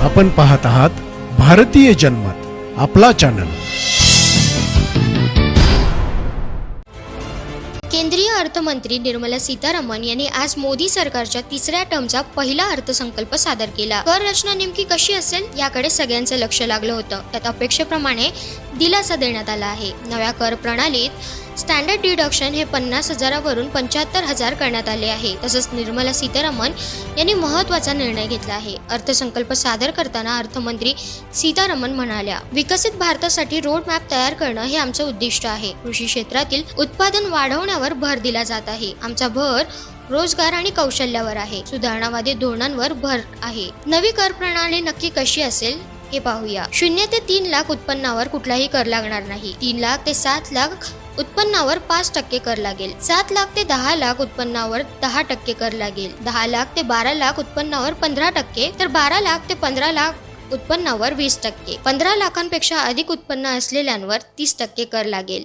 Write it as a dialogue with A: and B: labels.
A: आपण पाहत आहात भारतीय जनमत, आपला चॅनल।
B: केंद्रीय अर्थमंत्री निर्मला सीतारामन यांनी आज मोदी सरकारच्या तिसऱ्या टर्मचा पहिला अर्थसंकल्प सादर केला। कर रचना नेमकी कशी असेल याकडे सगळ्यांचं लक्ष लागलं होतं। त्यात अपेक्षेप्रमाणे दिलासा देण्यात आला आहे। नव्या कर प्रणालीत स्टँडर्ड डिडक्शन हे 50,000 वरून 75,000 करण्यात आले आहे। तसंच निर्मला सीतारामन यांनी महत्त्वाचा निर्णय घेतला आहे। अर्थसंकल्प सादर करताना अर्थमंत्री सीतारामन म्हणाल्या, विकसित भारतासाठी रोड मॅप तयार करणं हे आमचं उद्दिष्ट आहे। कृषी क्षेत्रातील उत्पादन वाढवण्यावर भर दिला जात आहे। आमचा भर रोजगार आणि कौशल्यावर आहे। सुधारणावादी धोरणांवर भर आहे। नवी कर प्रणाली नक्की कशी असेल हे पाहूया। 0 ते 3 लाख उत्पन्नावर कुठलाही कर लागणार नाही। 3 लाख ते 7 लाख उत्पन्नावर 5% कर लागेल। 7 लाख ते 10 लाख उत्पन्नावर 10% कर लागेल। 10 लाख ते 12 लाख उत्पन्नावर 15%, तर 12 लाख ते 15 लाख उत्पन्नावर 20%। 15 लाखांपेक्षा अधिक उत्पन्न असलेल्यांवर 30% कर लागेल।